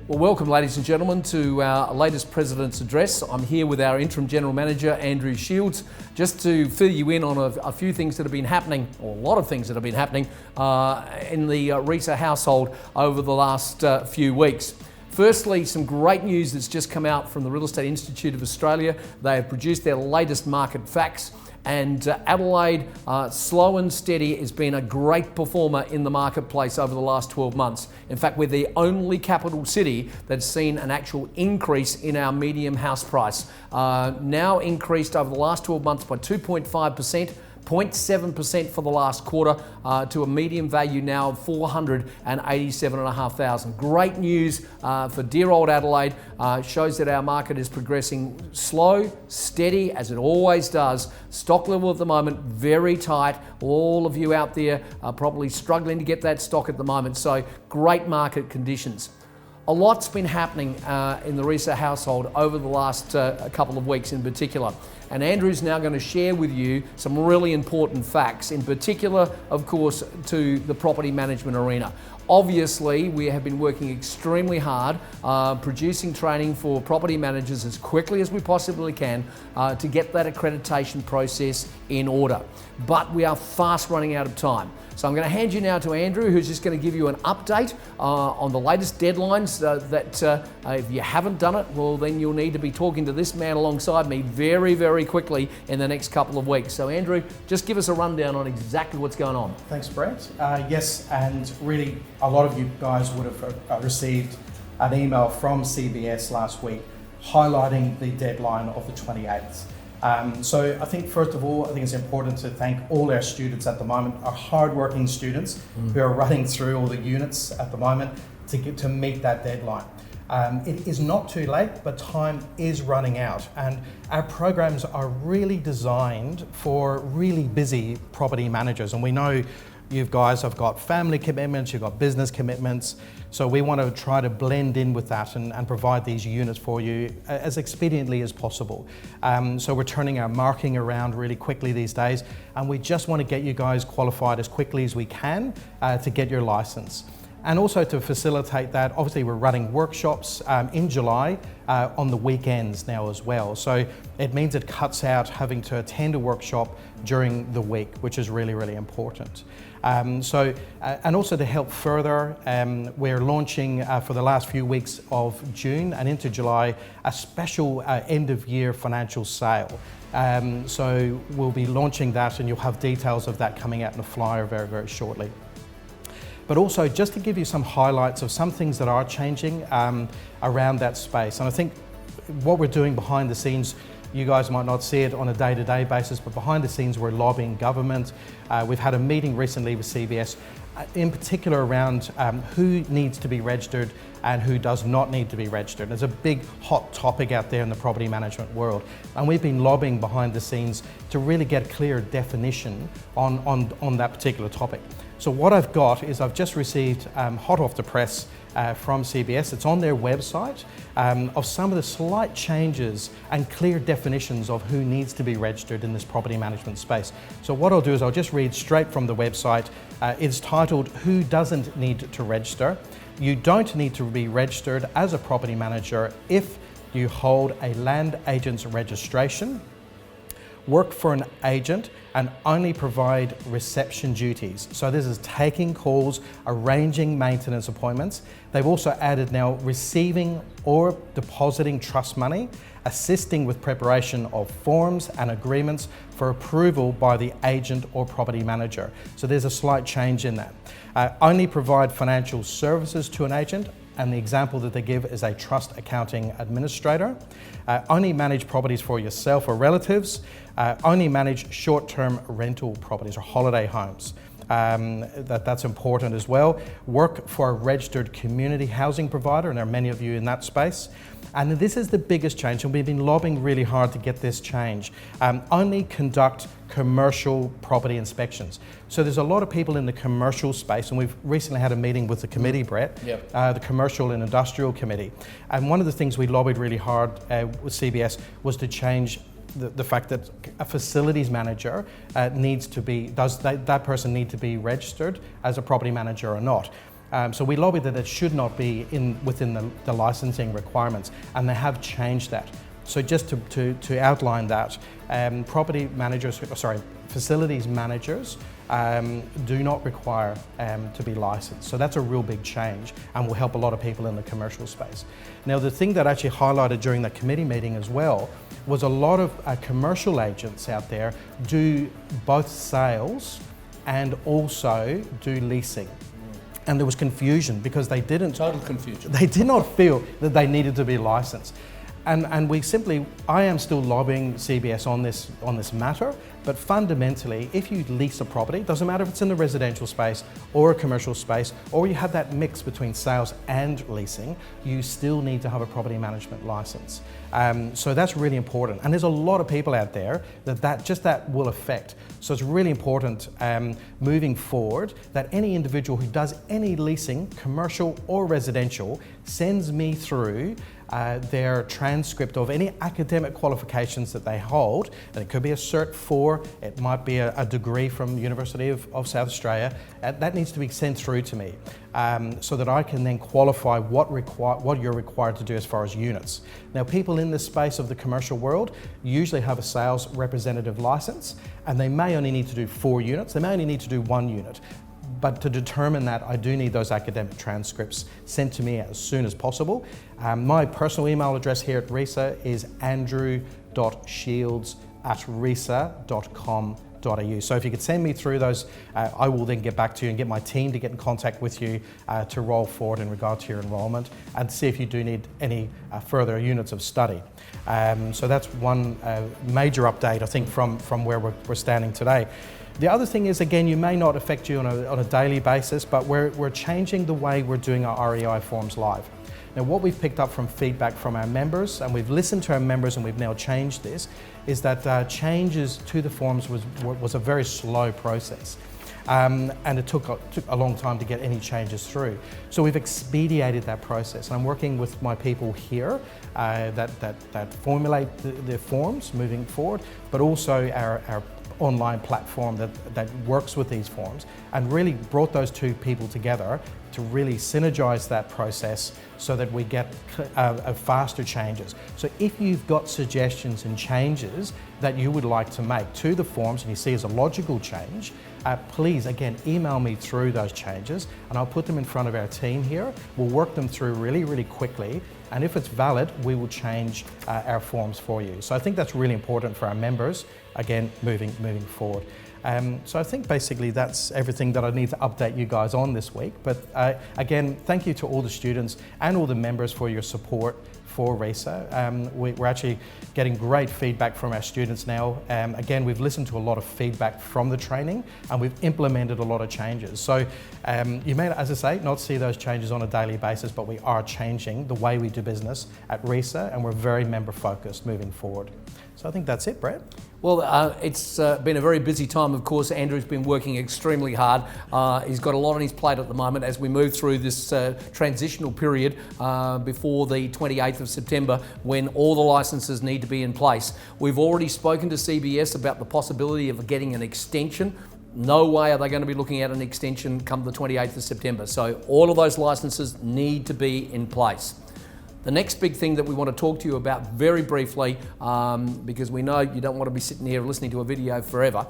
Well, welcome, ladies and gentlemen, to our latest President's Address. I'm here with our Interim General Manager, Andrew Shields, just to fill you in on a few things that have been happening, or a lot of things that have been happening in the REISA household over the last few weeks. Firstly, some great news that's just come out from the Real Estate Institute of Australia. They have produced their latest market facts. And Adelaide, slow and steady, has been a great performer in the marketplace over the last 12 months. In fact, we're the only capital city that's seen an actual increase in our median house price. Now increased over the last 12 months by 2.5%. 0.7% for the last quarter to a median value now of $487,500. Great news for dear old Adelaide. Shows that our market is progressing slow, steady, as it always does. Stock level at the moment, very tight. All of you out there are probably struggling to get that stock at the moment. So great market conditions. A lot's been happening in the REISA household over the last couple of weeks in particular. And Andrew's now going to share with you some really important facts, in particular, of course, to the property management arena. Obviously, we have been working extremely hard, producing training for property managers as quickly as we possibly can to get that accreditation process in order. But we are fast running out of time. So I'm going to hand you now to Andrew, who's just going to give you an update on the latest deadlines that if you haven't done it, well, then you'll need to be talking to this man alongside me very, very quickly in the next couple of weeks. So Andrew, just give us a rundown on exactly what's going on. Thanks, Brett. Yes, and really a lot of you guys would have received an email from CBS last week highlighting the deadline of the 28th. So I think, first of all, I think it's important to thank all our students at the moment, our hardworking students who are running through all the units at the moment to meet that deadline. It is not too late, but time is running out. And our programs are really designed for really busy property managers. And we know you guys have got family commitments, you've got business commitments. So we want to try to blend in with that and provide these units for you as expediently as possible. So we're turning our marketing around really quickly these days, and we just want to get you guys qualified as quickly as we can to get your license. And also to facilitate that, obviously we're running workshops in July on the weekends now as well. So it means it cuts out having to attend a workshop during the week, which is really, really important. And also to help further, we're launching for the last few weeks of June and into July, a special end of year financial sale. So we'll be launching that, and you'll have details of that coming out in a flyer very, very shortly. But also just to give you some highlights of some things that are changing around that space. And I think what we're doing behind the scenes, you guys might not see it on a day-to-day basis, but behind the scenes we're lobbying government. We've had a meeting recently with CBS, in particular around who needs to be registered and who does not need to be registered. There's a big hot topic out there in the property management world, and we've been lobbying behind the scenes to really get a clear definition on that particular topic. So what I've got is I've just received hot off the press from CBS. It's on their website of some of the slight changes and clear definitions of who needs to be registered in this property management space. So what I'll do is I'll just read straight from the website. It's titled, "Who Doesn't Need to Register?" You don't need to be registered as a property manager if you hold a land agent's registration, work for an agent, and only provide reception duties. So this is taking calls, arranging maintenance appointments. They've also added now receiving or depositing trust money, assisting with preparation of forms and agreements for approval by the agent or property manager. So there's a slight change in that. Only provide financial services to an agent, and the example that they give is a trust accounting administrator. Only manage properties for yourself or relatives. Only manage short-term rental properties or holiday homes. That's important as well. Work for a registered community housing provider, and there are many of you in that space. And this is the biggest change, and we've been lobbying really hard to get this change. Only conduct commercial property inspections. So there's a lot of people in the commercial space, and we've recently had a meeting with the committee, Brett, the Commercial and Industrial Committee. And one of the things we lobbied really hard with CBS was to change the fact that a facilities manager needs to be, does that person need to be registered as a property manager or not? So we lobbied that it should not be within the licensing requirements, and they have changed that. So just to outline that, facilities managers do not require to be licensed. So that's a real big change and will help a lot of people in the commercial space. Now, the thing that actually highlighted during the committee meeting as well was a lot of commercial agents out there do both sales and also do leasing. And there was confusion because they didn't... Total confusion. They did not feel that they needed to be licensed. And I am still lobbying CBS on this matter, but fundamentally, if you lease a property, doesn't matter if it's in the residential space or a commercial space, or you have that mix between sales and leasing, you still need to have a property management license. So that's really important. And there's a lot of people out there that will affect. So it's really important moving forward that any individual who does any leasing, commercial or residential, sends me through their transcript of any academic qualifications that they hold. And it could be a Cert 4, it might be a degree from the University of South Australia. That needs to be sent through to me so that I can then qualify what you're required to do as far as units. Now, people in this space of the commercial world usually have a sales representative license, and they may only need to do 4 units, they may only need to do 1 unit. But to determine that, I do need those academic transcripts sent to me as soon as possible. My personal email address here at REISA is andrew.shields@reisa.com.au. So if you could send me through those, I will then get back to you and get my team to get in contact with you to roll forward in regard to your enrolment and see if you do need any further units of study. So that's one major update, I think, from where we're standing today. The other thing is, again, you may not affect you on a daily basis, but we're changing the way we're doing our REI forms live. Now, what we've picked up from feedback from our members, and we've listened to our members and we've now changed this, is that changes to the forms was a very slow process. And it took a long time to get any changes through. So we've expedited that process. And I'm working with my people here that formulate the forms moving forward, but also our online platform that works with these forms, and really brought those two people together to really synergize that process so that we get faster changes. So if you've got suggestions and changes that you would like to make to the forms and you see as a logical change, please, again, email me through those changes and I'll put them in front of our team here. We'll work them through really, really quickly, and if it's valid, we will change our forms for you. So I think that's really important for our members, again, moving forward. So I think basically that's everything that I need to update you guys on this week. But again, thank you to all the students and all the members for your support for REISA. We're actually getting great feedback from our students now. Again, we've listened to a lot of feedback from the training and we've implemented a lot of changes. So you may, as I say, not see those changes on a daily basis, but we are changing the way we do business at REISA, and we're very member focused moving forward. So I think that's it, Brett. Well, it's been a very busy time, of course. Andrew's been working extremely hard. He's got a lot on his plate at the moment as we move through this transitional period before the 28th of September, when all the licenses need to be in place. We've already spoken to CBS about the possibility of getting an extension. No way are they going to be looking at an extension come the 28th of September. So all of those licenses need to be in place. The next big thing that we want to talk to you about very briefly, because we know you don't want to be sitting here listening to a video forever,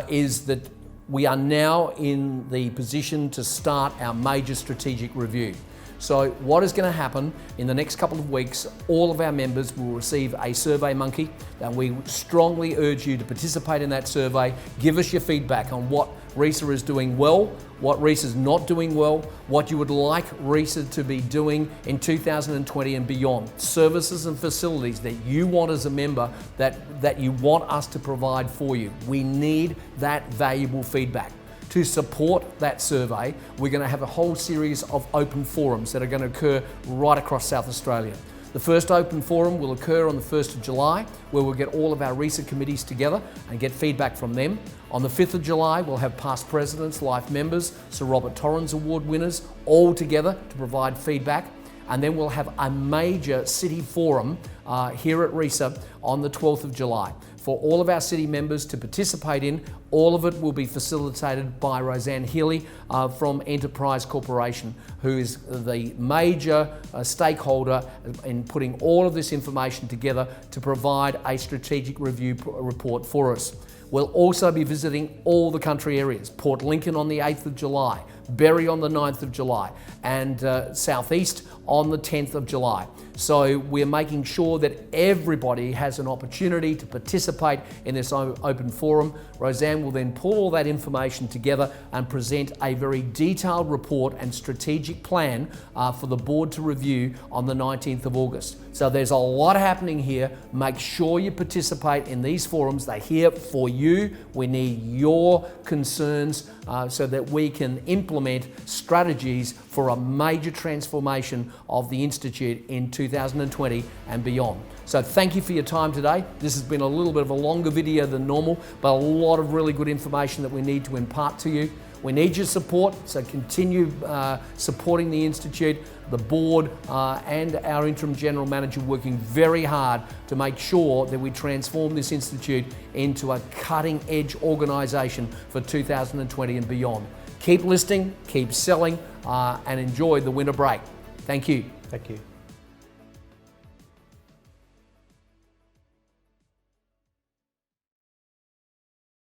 is that we are now in the position to start our major strategic review. So what is going to happen in the next couple of weeks, all of our members will receive a Survey Monkey, and we strongly urge you to participate in that survey. Give us your feedback on what REISA is doing well, what REISA is not doing well, what you would like REISA to be doing in 2020 and beyond. Services and facilities that you want as a member, that you want us to provide for you. We need that valuable feedback. To support that survey, we're going to have a whole series of open forums that are going to occur right across South Australia. The first open forum will occur on the 1st of July, where we'll get all of our REISA committees together and get feedback from them. On the 5th of July, we'll have past presidents, life members, Sir Robert Torrens Award winners, all together to provide feedback. And then we'll have a major city forum here at REISA on the 12th of July. for all of our city members to participate in. All of it will be facilitated by Roseanne Healy from Enterprise Corporation, who is the major stakeholder in putting all of this information together to provide a strategic review report for us. We'll also be visiting all the country areas: Port Lincoln on the 8th of July, Berry on the 9th of July, and Southeast on the 10th of July. So we're making sure that everybody has an opportunity to participate in this open forum. Roseanne will then pull all that information together and present a very detailed report and strategic plan for the board to review on the 19th of August. So there's a lot happening here. Make sure you participate in these forums. They're here for you. We need your concerns so that we can implement strategies for a major transformation of the Institute in 2020 and beyond. So thank you for your time today. This has been a little bit of a longer video than normal, but a lot of really good information that we need to impart to you. We need your support, so continue supporting the Institute, the board, and our interim general manager working very hard to make sure that we transform this Institute into a cutting-edge organisation for 2020 and beyond. Keep listening, keep selling, and enjoy the winter break. Thank you. Thank you.